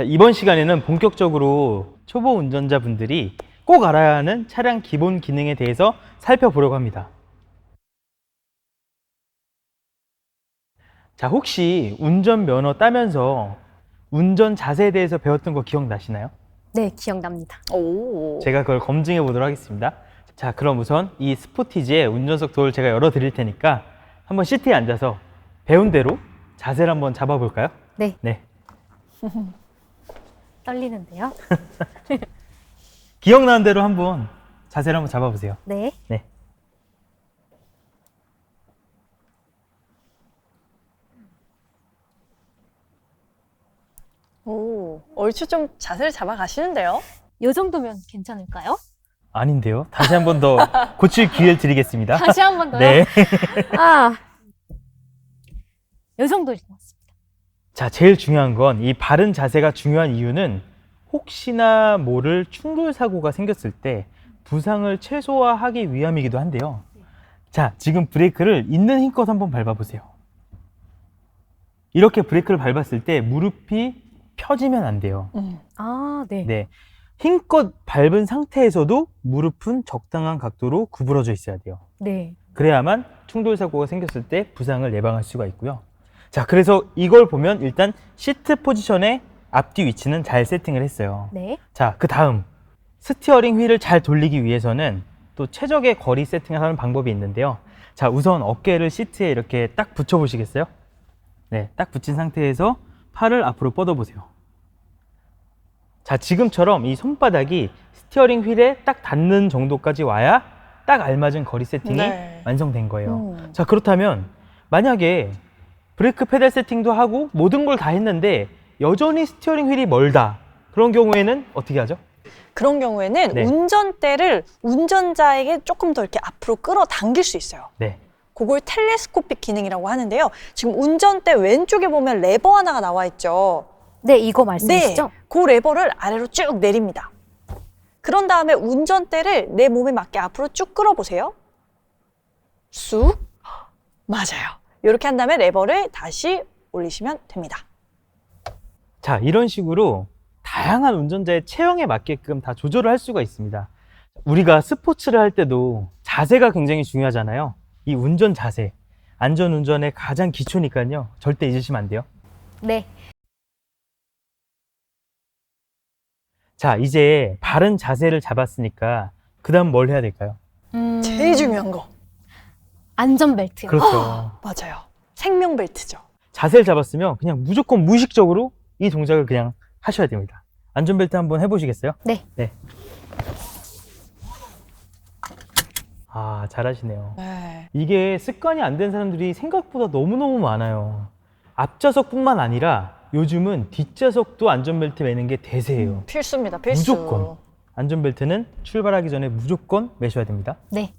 자, 이번 시간에는 본격적으로 초보 운전자분들이 꼭 알아야 하는 차량 기본 기능에 대해서 살펴보려고 합니다. 자, 혹시 운전면허 따면서 운전 자세에 대해서 배웠던 거 기억나시나요? 네, 기억납니다. 오. 제가 그걸 검증해 보도록 하겠습니다. 자, 그럼 우선 이 스포티지의 운전석 도어를 제가 열어 드릴 테니까 한번 시트에 앉아서 배운 대로 자세를 한번 잡아볼까요? 네, 네. 떨리는데요. 기억나는 대로 한번 자세를 한번 잡아보세요. 네. 네. 오. 얼추 좀 자세를 잡아 가시는데요? 이 정도면 괜찮을까요? 아닌데요. 다시 한 번 더 고칠 기회를 드리겠습니다. 다시 한 번 더요? 네. 아, 이 정도 좋았습니다. 자, 제일 중요한 건 이 바른 자세가 중요한 이유는 혹시나 모를 충돌 사고가 생겼을 때 부상을 최소화하기 위함이기도 한데요. 자, 지금 브레이크를 있는 힘껏 한번 밟아보세요. 이렇게 브레이크를 밟았을 때 무릎이 펴지면 안 돼요. 아, 네. 네. 힘껏 밟은 상태에서도 무릎은 적당한 각도로 구부러져 있어야 돼요. 네. 그래야만 충돌 사고가 생겼을 때 부상을 예방할 수가 있고요. 자, 그래서 이걸 보면 일단 시트 포지션의 앞뒤 위치는 잘 세팅을 했어요. 네. 자, 그 다음 스티어링 휠을 잘 돌리기 위해서는 또 최적의 거리 세팅을 하는 방법이 있는데요. 자, 우선 어깨를 시트에 이렇게 딱 붙여 보시겠어요? 네, 딱 붙인 상태에서 팔을 앞으로 뻗어 보세요. 자, 지금처럼 이 손바닥이 스티어링 휠에 딱 닿는 정도까지 와야 딱 알맞은 거리 세팅이 네. 완성된 거예요. 자, 그렇다면 만약에 브레이크 페달 세팅도 하고 모든 걸 다 했는데 여전히 스티어링 휠이 멀다. 그런 경우에는 어떻게 하죠? 그런 경우에는 네. 운전대를 운전자에게 조금 더 이렇게 앞으로 끌어당길 수 있어요. 네. 그걸 텔레스코픽 기능이라고 하는데요. 지금 운전대 왼쪽에 보면 레버 하나가 나와 있죠. 네, 이거 말씀이시죠? 그 레버를 아래로 쭉 내립니다. 그런 다음에 운전대를 내 몸에 맞게 앞으로 쭉 끌어보세요. 쑥. 맞아요. 이렇게 한 다음에 레버를 다시 올리시면 됩니다. 자, 이런 식으로 다양한 운전자의 체형에 맞게끔 다 조절을 할 수가 있습니다. 우리가 스포츠를 할 때도 자세가 굉장히 중요하잖아요. 이 운전 자세, 안전 운전의 가장 기초니까요. 절대 잊으시면 안 돼요. 네. 자, 이제 바른 자세를 잡았으니까 그 다음 뭘 해야 될까요? 제일 중요한 거. 안전벨트요. 그렇죠. 맞아요. 생명벨트죠. 자세를 잡았으면 그냥 무조건 무의식적으로 이 동작을 그냥 하셔야 됩니다. 안전벨트 한번 해보시겠어요? 네. 네. 아, 잘하시네요. 네. 이게 습관이 안 된 사람들이 생각보다 너무너무 많아요. 앞좌석뿐만 아니라 요즘은 뒷좌석도 안전벨트 매는 게 대세예요. 필수입니다. 필수. 무조건. 안전벨트는 출발하기 전에 무조건 매셔야 됩니다. 네.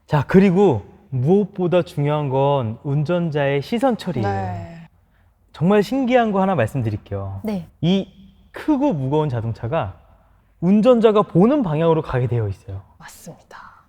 자, 그리고 무엇보다 중요한 건 운전자의 시선 처리예요. 네. 정말 신기한 거 하나 말씀드릴게요. 네. 이 크고 무거운 자동차가 운전자가 보는 방향으로 가게 되어 있어요. 맞습니다.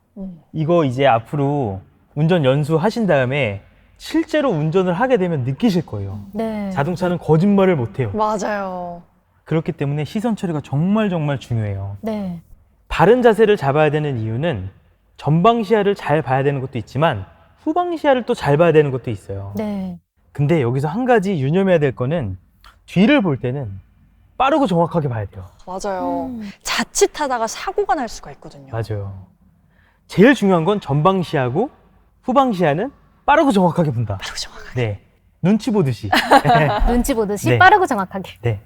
이거 이제 앞으로 운전 연수하신 다음에 실제로 운전을 하게 되면 느끼실 거예요. 네. 자동차는 거짓말을 못 해요. 맞아요. 그렇기 때문에 시선 처리가 정말 중요해요. 네. 바른 자세를 잡아야 되는 이유는 전방 시야를 잘 봐야 되는 것도 있지만 후방 시야를 또 잘 봐야 되는 것도 있어요. 네. 근데 여기서 한 가지 유념해야 될 거는 뒤를 볼 때는 빠르고 정확하게 봐야 돼요. 맞아요. 자칫하다가 사고가 날 수가 있거든요. 맞아요. 제일 중요한 건 전방 시야고 후방 시야는 빠르고 정확하게 본다. 빠르고 정확하게. 네. 눈치 보듯이. 눈치 보듯이 네. 빠르고 정확하게. 네.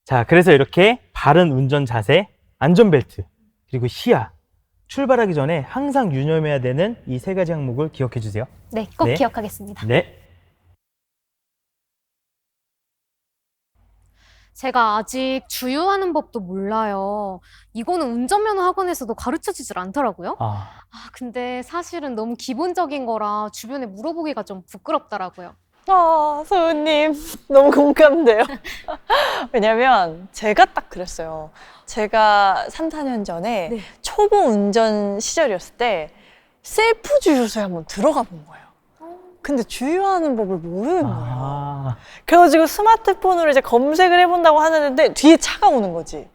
자, 그래서 이렇게 바른 운전 자세, 안전벨트, 그리고 시야, 출발하기 전에 항상 유념해야 되는 이 세 가지 항목을 기억해 주세요. 네, 꼭 네. 기억하겠습니다. 네. 제가 아직 주유하는 법도 몰라요. 이거는 운전면허 학원에서도 가르쳐주질 않더라고요. 아, 근데 사실은 너무 기본적인 거라 주변에 물어보기가 좀 부끄럽더라고요. 서우님 너무 공감돼요. 왜냐면 제가 딱 그랬어요. 제가 3, 4년 전에 네. 초보 운전 시절이었을 때 셀프 주유소에 한번 들어가 본 거예요. 근데 주유하는 법을 모르는 거예요. 아, 그래가지고 스마트폰으로 이제 검색을 해본다고 하는데 뒤에 차가 오는 거지.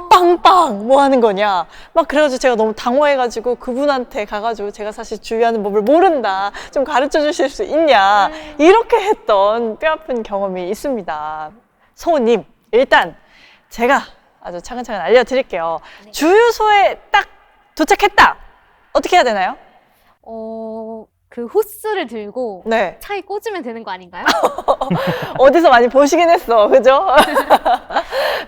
빵빵 뭐 하는 거냐 막 그래가지고 제가 너무 당황해가지고 그분한테 가가지고 제가 사실 주유하는 법을 모른다 좀 가르쳐 주실 수 있냐 이렇게 했던 뼈아픈 경험이 있습니다. 소우님 일단 제가 아주 차근차근 알려드릴게요. 네. 주유소에 딱 도착했다 어떻게 해야 되나요? 그 호스를 들고 네 차에 꽂으면 되는 거 아닌가요? 어디서 많이 보시긴 했어 그죠?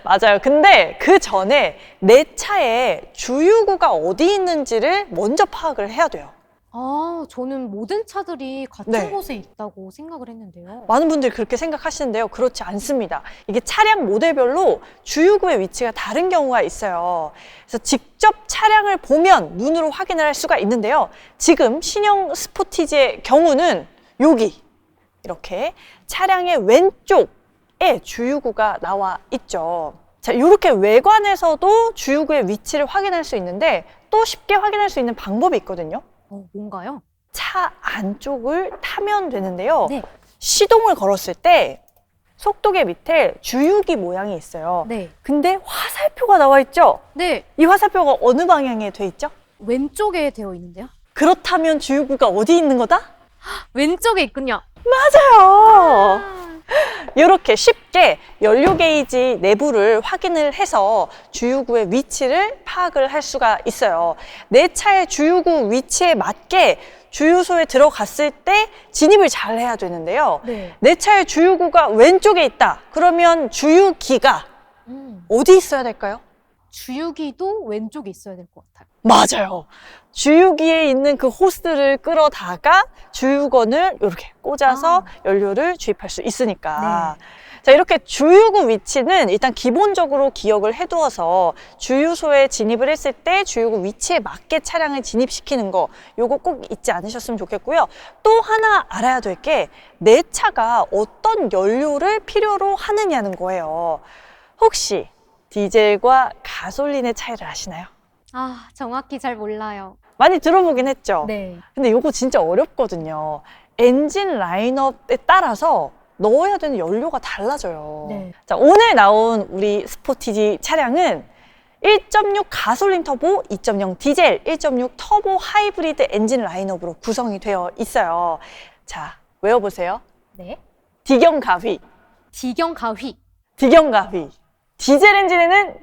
맞아요. 근데 그 전에 내 차에 주유구가 어디 있는지를 먼저 파악을 해야 돼요. 아, 저는 모든 차들이 같은 네. 곳에 있다고 생각을 했는데요. 많은 분들이 그렇게 생각하시는데요. 그렇지 않습니다. 이게 차량 모델별로 주유구의 위치가 다른 경우가 있어요. 그래서 직접 차량을 보면 눈으로 확인을 할 수가 있는데요. 지금 신형 스포티지의 경우는 여기 이렇게 차량의 왼쪽에 주유구가 나와 있죠. 자, 이렇게 외관에서도 주유구의 위치를 확인할 수 있는데 또 쉽게 확인할 수 있는 방법이 있거든요. 뭔가요? 차 안쪽을 타면 되는데요. 네. 시동을 걸었을 때 속도계 밑에 주유기 모양이 있어요. 네. 근데 화살표가 나와 있죠? 네. 이 화살표가 어느 방향에 돼 있죠? 왼쪽에 되어 있는데요. 그렇다면 주유구가 어디 있는 거다? 왼쪽에 있군요. 맞아요. 이렇게 쉽게 연료 게이지 내부를 확인을 해서 주유구의 위치를 파악을 할 수가 있어요. 내 차의 주유구 위치에 맞게 주유소에 들어갔을 때 진입을 잘 해야 되는데요. 네. 내 차의 주유구가 왼쪽에 있다. 그러면 주유기가 어디 있어야 될까요? 주유기도 왼쪽에 있어야 될 것 같아요. 맞아요. 주유기에 있는 그 호스를 끌어다가 주유건을 이렇게 꽂아서 연료를 주입할 수 있으니까. 자, 이렇게 주유구 위치는 일단 기본적으로 기억을 해두어서 주유소에 진입을 했을 때 주유구 위치에 맞게 차량을 진입시키는 거, 요거 꼭 잊지 않으셨으면 좋겠고요. 또 하나 알아야 될 게 내 차가 어떤 연료를 필요로 하느냐는 거예요. 혹시 디젤과 가솔린의 차이를 아시나요? 아, 정확히 잘 몰라요. 많이 들어보긴 했죠? 네. 근데 이거 진짜 어렵거든요. 엔진 라인업에 따라서 넣어야 되는 연료가 달라져요. 네. 자, 오늘 나온 우리 스포티지 차량은 1.6 가솔린 터보, 2.0 디젤, 1.6 터보 하이브리드 엔진 라인업으로 구성이 되어 있어요. 자, 외워보세요. 네. 디경가휘, 디경가휘. 디경가휘. 디젤 엔진에는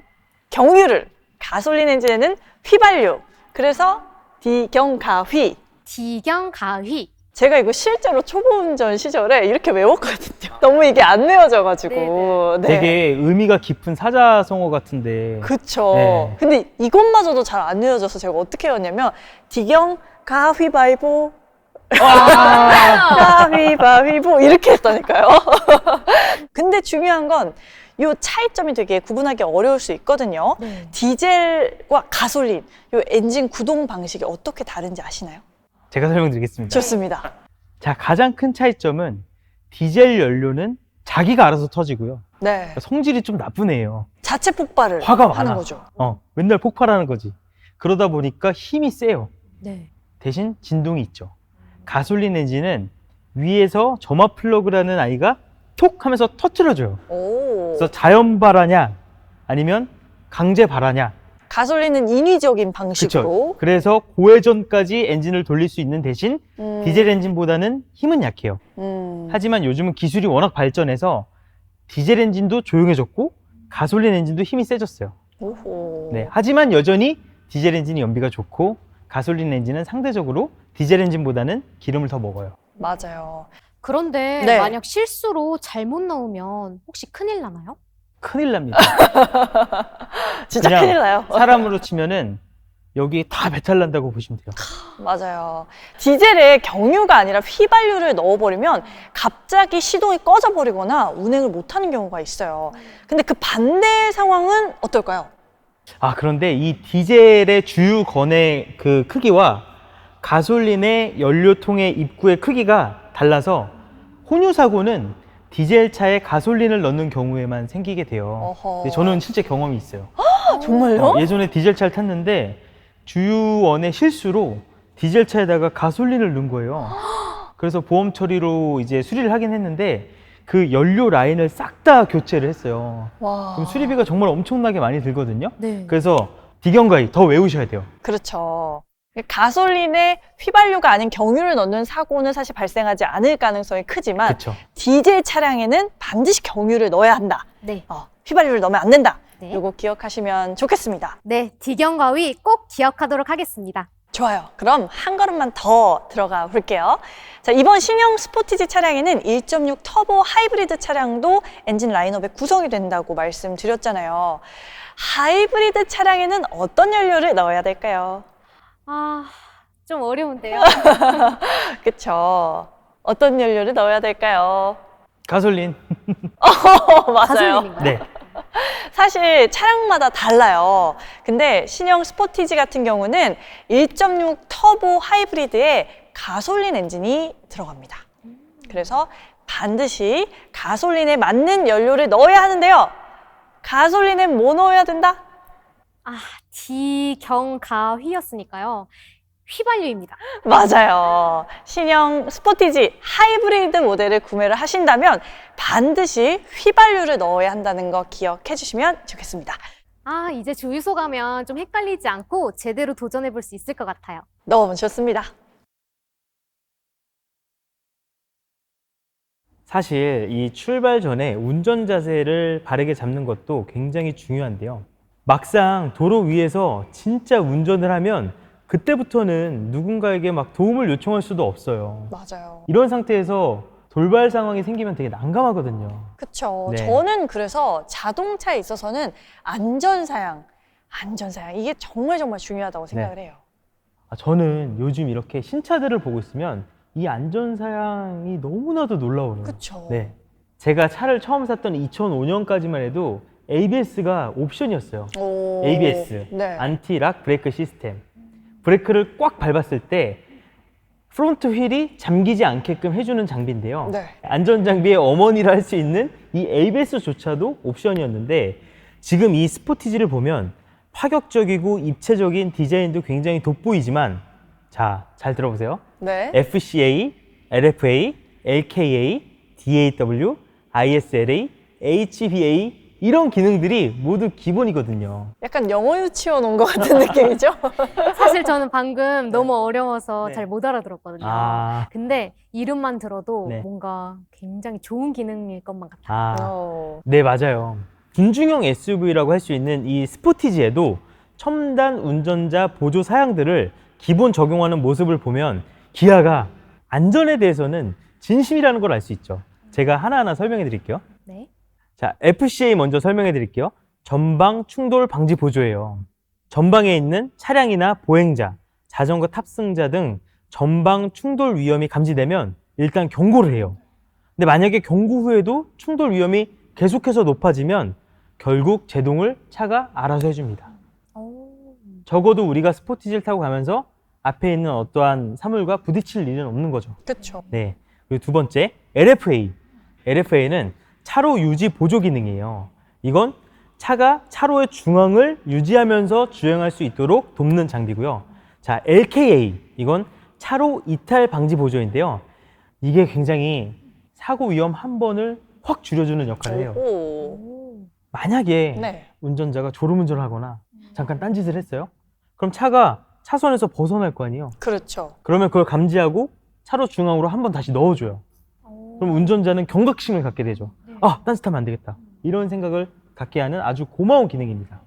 경유를, 가솔린 엔진에는 휘발유. 그래서 디경가휘. 디경가휘. 제가 이거 실제로 초보 운전 시절에 이렇게 외웠거든요. 너무 이게 안 외워져가지고. 네. 되게 의미가 깊은 사자성어 같은데. 그쵸. 네. 근데 이것마저도 잘 안 외워져서 제가 어떻게 외웠냐면 디경가휘바휘보 가휘바휘보 이렇게 했다니까요. 근데 중요한 건 이 차이점이 되게 구분하기 어려울 수 있거든요. 네. 디젤과 가솔린, 이 엔진 구동 방식이 어떻게 다른지 아시나요? 제가 설명드리겠습니다. 좋습니다. 자, 가장 큰 차이점은 디젤 연료는 자기가 알아서 터지고요. 네. 성질이 좀 나쁜 애예요. 자체 폭발을 화가 하는 많아. 거죠. 맨날 폭발하는 거지. 그러다 보니까 힘이 세요. 네. 대신 진동이 있죠. 가솔린 엔진은 위에서 점화 플러그라는 아이가 톡 하면서 터트려줘요. 오. 그래서 자연 발하냐 아니면 강제 발하냐. 가솔린은 인위적인 방식으로. 그렇죠. 그래서 고회전까지 엔진을 돌릴 수 있는 대신 음. 디젤 엔진보다는 힘은 약해요. 하지만 요즘은 기술이 워낙 발전해서 디젤 엔진도 조용해졌고 가솔린 엔진도 힘이 세졌어요. 오호. 네. 하지만 여전히 디젤 엔진이 연비가 좋고 가솔린 엔진은 상대적으로 디젤 엔진보다는 기름을 더 먹어요. 맞아요. 그런데 네. 만약 실수로 잘못 넣으면 혹시 큰일 나나요? 큰일 납니다. 진짜 그냥 큰일 나요. 사람으로 치면은 여기 다 배탈 난다고 보시면 돼요. 맞아요. 디젤에 경유가 아니라 휘발유를 넣어버리면 갑자기 시동이 꺼져버리거나 운행을 못하는 경우가 있어요. 근데 그 반대 상황은 어떨까요? 그런데 이 디젤의 주유건의 그 크기와 가솔린의 연료통의 입구의 크기가 달라서 혼유 사고는 디젤 차에 가솔린을 넣는 경우에만 생기게 돼요. 어허. 근데 저는 실제 경험이 있어요. 정말요? 예전에 디젤 차를 탔는데 주유원의 실수로 디젤 차에다가 가솔린을 넣은 거예요. 그래서 보험 처리로 이제 수리를 하긴 했는데 그 연료 라인을 싹 다 교체를 했어요. 와. 그럼 수리비가 정말 엄청나게 많이 들거든요. 네. 그래서 디경과이 더 외우셔야 돼요. 그렇죠. 가솔린에 휘발유가 아닌 경유를 넣는 사고는 사실 발생하지 않을 가능성이 크지만 그렇죠. 디젤 차량에는 반드시 경유를 넣어야 한다. 네. 휘발유를 넣으면 안 된다. 네. 이거 기억하시면 좋겠습니다. 네, 디경과위 꼭 기억하도록 하겠습니다. 좋아요. 그럼 한 걸음만 더 들어가 볼게요. 자, 이번 신형 스포티지 차량에는 1.6 터보 하이브리드 차량도 엔진 라인업에 구성이 된다고 말씀드렸잖아요. 하이브리드 차량에는 어떤 연료를 넣어야 될까요? 좀 어려운데요. 그쵸. 어떤 연료를 넣어야 될까요? 가솔린. 맞아요. 가솔린인가요? 네. 사실 차량마다 달라요. 근데 신형 스포티지 같은 경우는 1.6 터보 하이브리드에 가솔린 엔진이 들어갑니다. 그래서 반드시 가솔린에 맞는 연료를 넣어야 하는데요. 가솔린에 뭐 넣어야 된다? 디경가휘였으니까요. 휘발유입니다. 맞아요. 신형 스포티지 하이브리드 모델을 구매를 하신다면 반드시 휘발유를 넣어야 한다는 거 기억해 주시면 좋겠습니다. 이제 주유소 가면 좀 헷갈리지 않고 제대로 도전해 볼 수 있을 것 같아요. 너무 좋습니다. 사실 이 출발 전에 운전 자세를 바르게 잡는 것도 굉장히 중요한데요. 막상 도로 위에서 진짜 운전을 하면 그때부터는 누군가에게 막 도움을 요청할 수도 없어요. 맞아요. 이런 상태에서 돌발 상황이 생기면 되게 난감하거든요. 그쵸. 네. 저는 그래서 자동차에 있어서는 안전사양 이게 정말 중요하다고 생각을 해요. 저는 요즘 이렇게 신차들을 보고 있으면 이 안전사양이 너무나도 놀라워요. 그쵸. 네. 제가 차를 처음 샀던 2005년까지만 해도 ABS가 옵션이었어요. 오. ABS, 네. 안티락 브레이크 시스템. 브레이크를 꽉 밟았을 때 프론트 휠이 잠기지 않게끔 해주는 장비인데요. 네. 안전장비의 어머니라 할 수 있는 이 ABS조차도 옵션이었는데 지금 이 스포티지를 보면 파격적이고 입체적인 디자인도 굉장히 돋보이지만 자, 잘 들어보세요. 네. FCA, LFA, LKA, DAW, ISLA, HBA 이런 기능들이 모두 기본이거든요. 약간 영어 유치원 온 것 같은 느낌이죠? 사실 저는 방금 너무 어려워서 네. 잘 못 알아들었거든요. 아. 근데 이름만 들어도 네. 뭔가 굉장히 좋은 기능일 것만 같아요. 네, 맞아요. 군중형 SUV라고 할 수 있는 이 스포티지에도 첨단 운전자 보조 사양들을 기본 적용하는 모습을 보면 기아가 안전에 대해서는 진심이라는 걸 알 수 있죠. 제가 하나하나 설명해 드릴게요. 네. 자, FCA 먼저 설명해 드릴게요. 전방 충돌 방지 보조예요. 전방에 있는 차량이나 보행자, 자전거 탑승자 등 전방 충돌 위험이 감지되면 일단 경고를 해요. 근데 만약에 경고 후에도 충돌 위험이 계속해서 높아지면 결국 제동을 차가 알아서 해줍니다. 적어도 우리가 스포티지를 타고 가면서 앞에 있는 어떠한 사물과 부딪힐 일은 없는 거죠. 그쵸. 네. 그리고 두 번째, LFA. LFA는 차로 유지 보조 기능이에요. 이건 차가 차로의 중앙을 유지하면서 주행할 수 있도록 돕는 장비고요. 자, LKA. 이건 차로 이탈 방지 보조인데요. 이게 굉장히 사고 위험 한 번을 확 줄여주는 역할을 해요. 오. 만약에 네. 운전자가 졸음운전을 하거나 잠깐 딴짓을 했어요. 그럼 차가 차선에서 벗어날 거 아니에요. 그렇죠. 그러면 그걸 감지하고 차로 중앙으로 한 번 다시 넣어줘요. 그럼 운전자는 경각심을 갖게 되죠. 딴짓하면 안 되겠다. 이런 생각을 갖게 하는 아주 고마운 기능입니다.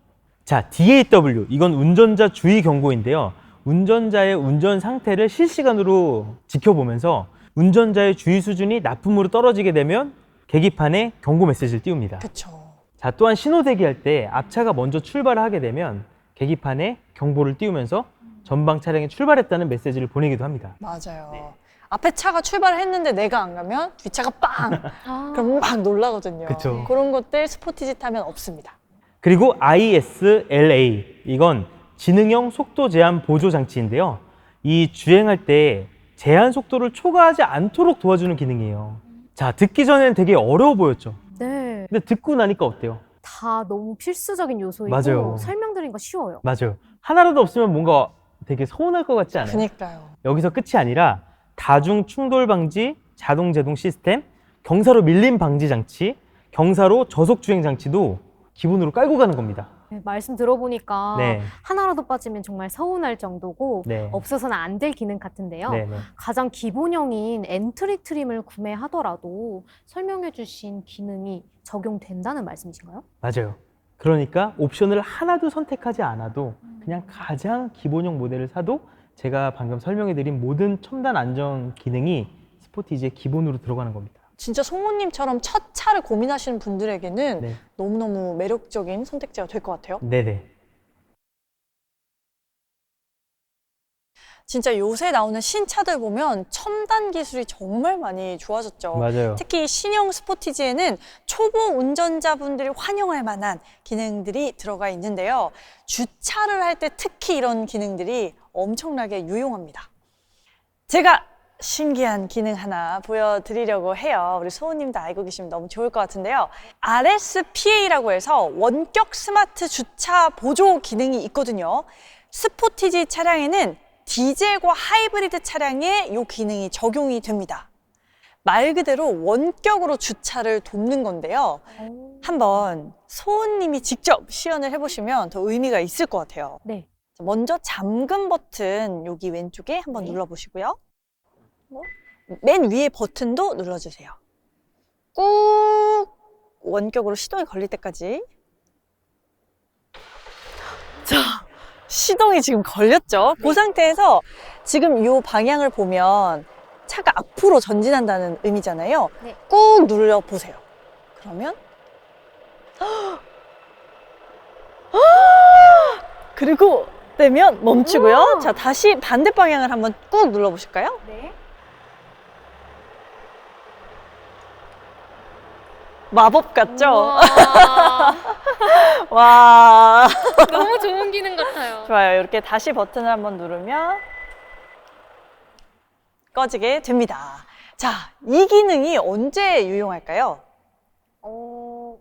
자, DAW. 이건 운전자 주의 경고인데요. 운전자의 운전 상태를 실시간으로 지켜보면서 운전자의 주의 수준이 나쁨으로 떨어지게 되면 계기판에 경고 메시지를 띄웁니다. 그쵸. 자, 또한 신호 대기할 때 앞차가 먼저 출발을 하게 되면 계기판에 경보를 띄우면서 전방 차량이 출발했다는 메시지를 보내기도 합니다. 맞아요. 앞에 차가 출발을 했는데 내가 안 가면 뒷차가 빵! 그럼 막 놀라거든요. 그쵸. 그런 것들 스포티지 타면 없습니다. 그리고 ISLA. 이건 지능형 속도 제한 보조 장치인데요. 이 주행할 때 제한 속도를 초과하지 않도록 도와주는 기능이에요. 자, 듣기 전에는 되게 어려워 보였죠. 네. 근데 듣고 나니까 어때요? 다 너무 필수적인 요소이고 맞아요. 설명드린 거 쉬워요. 맞아요. 하나라도 없으면 뭔가 되게 서운할 것 같지 않아요? 그니까요. 여기서 끝이 아니라 다중 충돌 방지 자동 제동 시스템, 경사로 밀림 방지 장치, 경사로 저속 주행 장치도 기본으로 깔고 가는 겁니다. 네, 말씀 들어보니까 네. 하나라도 빠지면 정말 서운할 정도고 네. 없어서는 안 될 기능 같은데요. 네, 네. 가장 기본형인 엔트리 트림을 구매하더라도 설명해 주신 기능이 적용된다는 말씀이신가요? 맞아요. 그러니까 옵션을 하나도 선택하지 않아도 그냥 가장 기본형 모델을 사도 제가 방금 설명해드린 모든 첨단 안전 기능이 스포티지의 기본으로 들어가는 겁니다. 진짜 송호님처럼 첫 차를 고민하시는 분들에게는 네. 너무너무 매력적인 선택지가 될 것 같아요. 네네. 진짜 요새 나오는 신차들 보면 첨단 기술이 정말 많이 좋아졌죠. 맞아요. 특히 신형 스포티지에는 초보 운전자분들이 환영할 만한 기능들이 들어가 있는데요. 주차를 할 때 특히 이런 기능들이 엄청나게 유용합니다. 제가 신기한 기능 하나 보여드리려고 해요. 우리 소우님도 알고 계시면 너무 좋을 것 같은데요. RSPA라고 해서 원격 스마트 주차 보조 기능이 있거든요. 스포티지 차량에는 디젤과 하이브리드 차량에 이 기능이 적용이 됩니다. 말 그대로 원격으로 주차를 돕는 건데요. 한번 소은님이 직접 시연을 해보시면 더 의미가 있을 것 같아요. 네. 먼저 잠금 버튼 여기 왼쪽에 한번 네. 눌러보시고요. 맨 위에 버튼도 눌러주세요. 꾹 원격으로 시동이 걸릴 때까지. 자, 시동이 지금 걸렸죠? 그 상태에서 지금 이 방향을 보면 차가 앞으로 전진한다는 의미잖아요. 네. 꾹 눌러보세요. 그러면 그리고 되면 멈추고요. 우와. 자, 다시 반대 방향을 한번 꾹 눌러보실까요? 네. 마법 같죠? 우와, 와. 너무 좋은 기능 같아요. 좋아요. 이렇게 다시 버튼을 한번 누르면 꺼지게 됩니다. 자, 이 기능이 언제 유용할까요?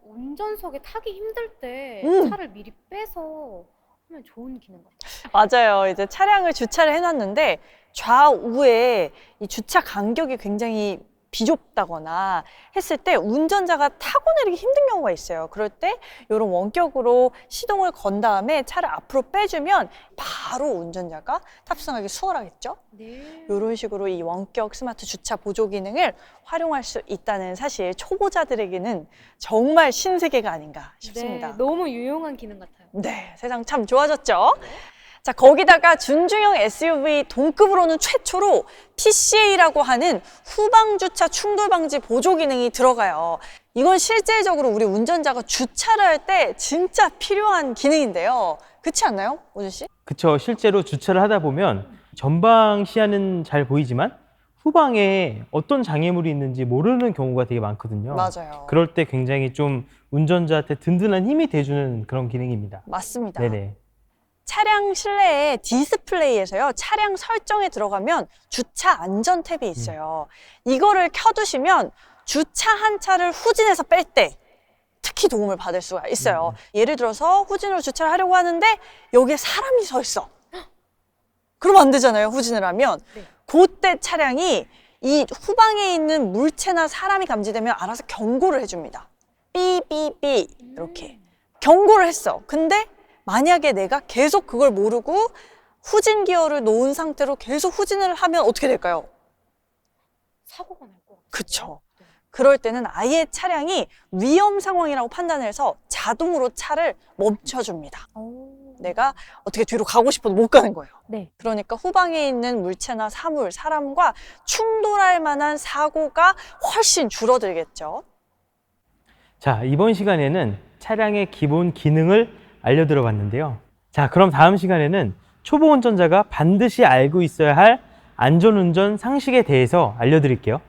운전석에 타기 힘들 때 차를 미리 빼서 하면 좋은 기능 같아요. 맞아요. 이제 차량을 주차를 해놨는데 좌우에 이 주차 간격이 굉장히 비좁다거나 했을 때 운전자가 타고 내리기 힘든 경우가 있어요. 그럴 때 이런 원격으로 시동을 건 다음에 차를 앞으로 빼주면 바로 운전자가 탑승하기 수월하겠죠? 네. 이런 식으로 이 원격 스마트 주차 보조 기능을 활용할 수 있다는 사실 초보자들에게는 정말 신세계가 아닌가 싶습니다. 네, 너무 유용한 기능 같아요. 네, 세상 참 좋아졌죠? 자, 거기다가 준중형 SUV 동급으로는 최초로 PCA라고 하는 후방 주차 충돌 방지 보조 기능이 들어가요. 이건 실제적으로 우리 운전자가 주차를 할 때 진짜 필요한 기능인데요. 그렇지 않나요, 오준 씨? 그쵸. 실제로 주차를 하다 보면 전방 시야는 잘 보이지만 후방에 어떤 장애물이 있는지 모르는 경우가 되게 많거든요. 맞아요. 그럴 때 굉장히 좀 운전자한테 든든한 힘이 돼주는 그런 기능입니다. 맞습니다. 네네. 차량 실내에 디스플레이에서요, 차량 설정에 들어가면 주차 안전 탭이 있어요. 이거를 켜두시면 주차한 차를 후진해서 뺄 때 특히 도움을 받을 수가 있어요. 예를 들어서 후진으로 주차를 하려고 하는데 여기에 사람이 서 있어. 그러면 안 되잖아요, 후진을 하면. 네. 그때 차량이 이 후방에 있는 물체나 사람이 감지되면 알아서 경고를 해줍니다. 삐삐삐 이렇게 경고를 했어. 근데 만약에 내가 계속 그걸 모르고 후진 기어를 놓은 상태로 계속 후진을 하면 어떻게 될까요? 사고가 날 것 같아요. 그쵸. 그럴 때는 아예 차량이 위험 상황이라고 판단을 해서 자동으로 차를 멈춰줍니다. 내가 어떻게 뒤로 가고 싶어도 못 가는 거예요. 네. 그러니까 후방에 있는 물체나 사물, 사람과 충돌할 만한 사고가 훨씬 줄어들겠죠. 자, 이번 시간에는 차량의 기본 기능을 알려드려 봤는데요. 자, 그럼 다음 시간에는 초보 운전자가 반드시 알고 있어야 할 안전운전 상식에 대해서 알려드릴게요.